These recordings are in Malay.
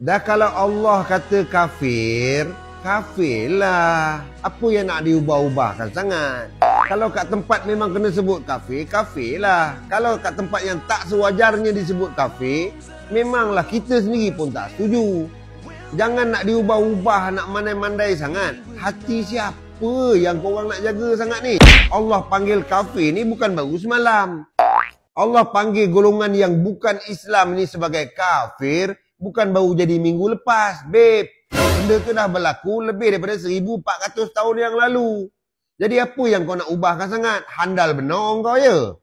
Dah kalau Allah kata kafir, kafirlah. Apa yang nak diubah-ubahkan sangat? Kalau kat tempat memang kena sebut kafir, kafirlah. Kalau kat tempat yang tak sewajarnya disebut kafir, memanglah kita sendiri pun tak setuju. Jangan nak diubah-ubah, nak mandai-mandai sangat. Hati siapa yang korang nak jaga sangat ni? Allah panggil kafir ni bukan baru semalam. Allah panggil golongan yang bukan Islam ni sebagai kafir bukan baru jadi minggu lepas, babe. Benda tu dah berlaku lebih daripada 1400 tahun yang lalu. Jadi apa yang kau nak ubahkan sangat? Handal benar kau ya?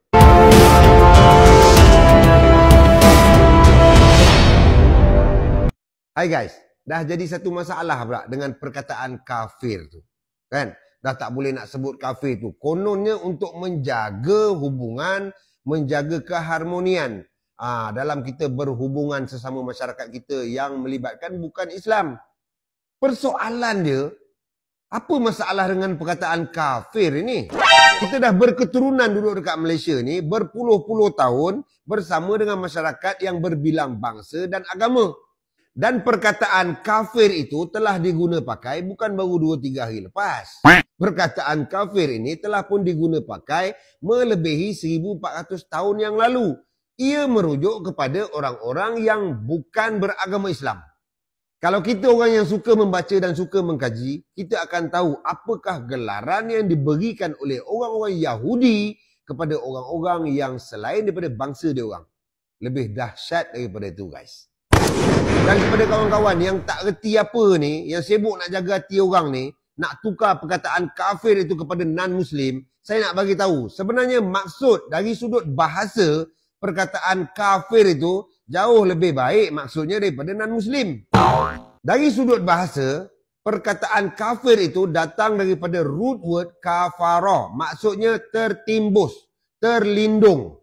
Hai guys, dah jadi satu masalah pula dengan perkataan kafir tu. Kan? Dah tak boleh nak sebut kafir tu. Kononnya untuk menjaga hubungan, menjaga keharmonian dalam kita berhubungan sesama masyarakat kita yang melibatkan bukan Islam. Persoalan dia, apa masalah dengan perkataan kafir ini? Kita dah berketurunan duduk dekat Malaysia ni berpuluh-puluh tahun bersama dengan masyarakat yang berbilang bangsa dan agama. Dan perkataan kafir itu telah diguna pakai bukan baru 2-3 hari lepas. Perkataan kafir ini telah pun diguna pakai melebihi 1400 tahun yang lalu. Ia merujuk kepada orang-orang yang bukan beragama Islam. Kalau kita orang yang suka membaca dan suka mengkaji, kita akan tahu apakah gelaran yang diberikan oleh orang-orang Yahudi kepada orang-orang yang selain daripada bangsa dia orang. Lebih dahsyat daripada itu guys. Dan kepada kawan-kawan yang tak reti apa ni, yang sibuk nak jaga hati orang ni, nak tukar perkataan kafir itu kepada non-Muslim, saya nak bagi tahu sebenarnya maksud dari sudut bahasa perkataan kafir itu jauh lebih baik maksudnya daripada non-Muslim. Dari sudut bahasa, perkataan kafir itu datang daripada root word kafara, maksudnya tertimbus, terlindung.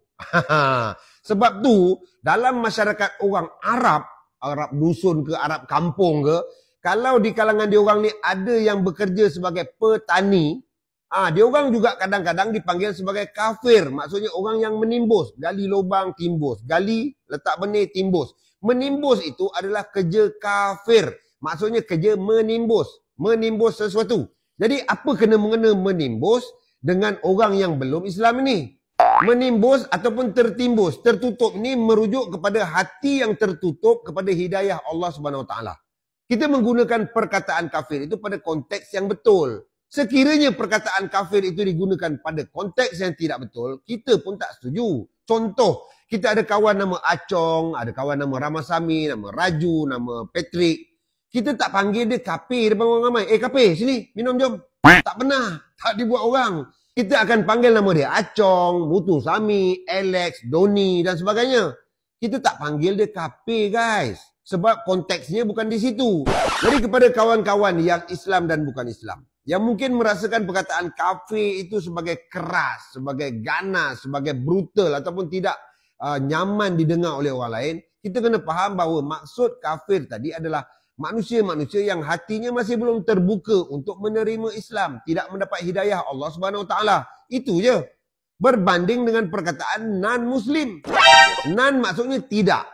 Sebab tu dalam masyarakat orang Arab, Arab dusun ke Arab kampung ke, kalau di kalangan diorang ni ada yang bekerja sebagai petani, diorang juga kadang-kadang dipanggil sebagai kafir. Maksudnya orang yang menimbus, gali lubang timbus, gali letak benih timbus. Menimbus itu adalah kerja kafir. Maksudnya kerja menimbus, menimbus sesuatu. Jadi apa kena-mengena menimbus dengan orang yang belum Islam ini? Menimbus ataupun tertimbus, tertutup ni merujuk kepada hati yang tertutup kepada hidayah Allah Subhanahu Wa Taala. Kita menggunakan perkataan kafir itu pada konteks yang betul. Sekiranya perkataan kafir itu digunakan pada konteks yang tidak betul, kita pun tak setuju. Contoh, kita ada kawan nama Acong, ada kawan nama Ramasami, nama Raju, nama Patrick. Kita tak panggil dia kafir depan orang ramai. Kafir, sini, minum jom. Tak pernah, tak dibuat orang. Kita akan panggil nama dia Acong, Mutu Sami, Alex, Doni dan sebagainya. Kita tak panggil dia kafir guys. Sebab konteksnya bukan di situ. Jadi kepada kawan-kawan yang Islam dan bukan Islam, yang mungkin merasakan perkataan kafir itu sebagai keras, sebagai ganas, sebagai brutal ataupun tidak nyaman didengar oleh orang lain, kita kena faham bahawa maksud kafir tadi adalah manusia-manusia yang hatinya masih belum terbuka untuk menerima Islam, tidak mendapat hidayah Allah Subhanahu Wa Taala. Itu je. Berbanding dengan perkataan non-Muslim. Non maksudnya tidak.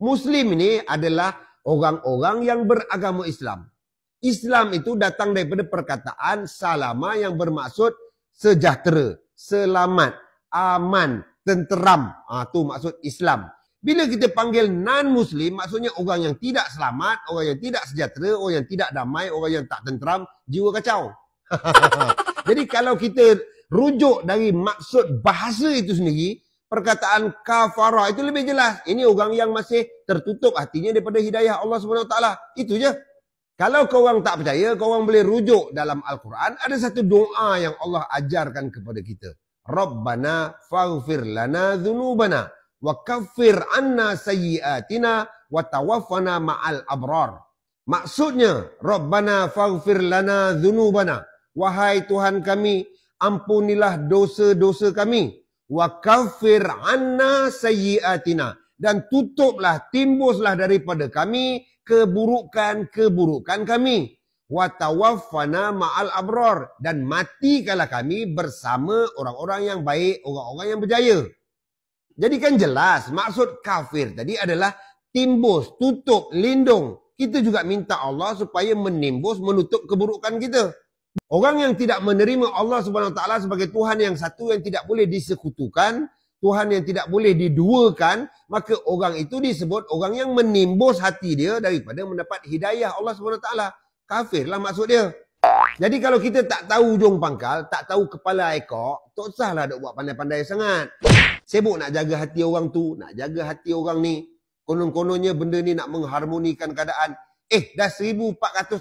Muslim ini adalah orang-orang yang beragama Islam. Islam itu datang daripada perkataan salama yang bermaksud sejahtera, selamat, aman, tenteram. Itu maksud Islam. Bila kita panggil non-Muslim, maksudnya orang yang tidak selamat, orang yang tidak sejahtera, orang yang tidak damai, orang yang tak tenteram, jiwa kacau. Jadi kalau kita rujuk dari maksud bahasa itu sendiri, perkataan kafara itu lebih jelas. Ini orang yang masih tertutup hatinya daripada hidayah Allah SWT. Itu je. Kalau korang tak percaya, korang boleh rujuk dalam Al-Quran. Ada satu doa yang Allah ajarkan kepada kita. Rabbana faghfir lana dhunubana wa kaffir anna sayyiatina wa tawaffana ma'al abrar. Maksudnya, Rabbana faghfir lana dhunubana. Wahai Tuhan kami, ampunilah dosa-dosa kami. Wa kaffir anna sayyiatina. Dan tutuplah, timbuslah daripada kami keburukan-keburukan kami. Wa tawaffana ma'al abrar. Dan matikanlah kami bersama orang-orang yang baik, orang-orang yang berjaya. Jadi kan jelas maksud kafir tadi adalah timbus, tutup, lindung. Kita juga minta Allah supaya menimbus, menutup keburukan kita. Orang yang tidak menerima Allah Subhanahu Wa Taala sebagai Tuhan yang satu yang tidak boleh disekutukan, Tuhan yang tidak boleh diduakan, maka orang itu disebut orang yang menimbus hati dia daripada mendapat hidayah Allah Subhanahu Wa Taala. Kafirlah maksud dia. Jadi kalau kita tak tahu ujung pangkal, tak tahu kepala ekor, tak usahlah nak buat pandai-pandai sangat. Sibuk nak jaga hati orang tu, nak jaga hati orang ni. Konon-kononnya benda ni nak mengharmonikan keadaan. Dah 1400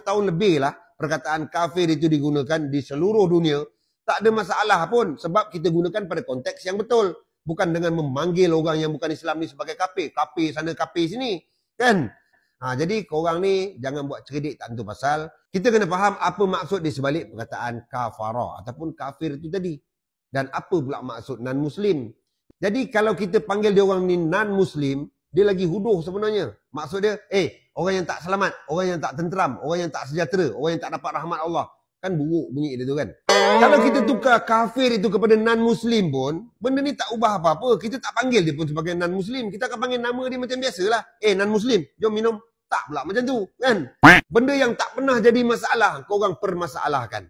tahun lebih lah perkataan kafir itu digunakan di seluruh dunia. Tak ada masalah pun sebab kita gunakan pada konteks yang betul. Bukan dengan memanggil orang yang bukan Islam ni sebagai kafir. Kafir sana, kafir sini. Kan? Jadi korang ni jangan buat cerdik tak tentu pasal. Kita kena faham apa maksud di sebalik perkataan kafara ataupun kafir itu tadi. Dan apa pula maksud non-Muslim. Jadi kalau kita panggil dia orang ni non-Muslim, dia lagi huduh sebenarnya. Maksud dia, orang yang tak selamat, orang yang tak tenteram, orang yang tak sejahtera, orang yang tak dapat rahmat Allah. Kan buruk bunyi dia tu kan. Kalau kita tukar kafir itu kepada non-Muslim pun, benda ni tak ubah apa-apa. Kita tak panggil dia pun sebagai non-Muslim. Kita akan panggil nama dia macam biasalah. Non-Muslim, jom minum. Tak pula macam tu kan. Benda yang tak pernah jadi masalah, korang permasalahkan.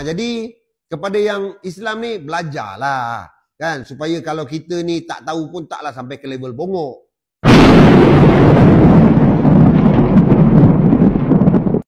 Jadi kepada yang Islam ni, belajarlah. Kan? Supaya kalau kita ni tak tahu pun taklah sampai ke level bongok.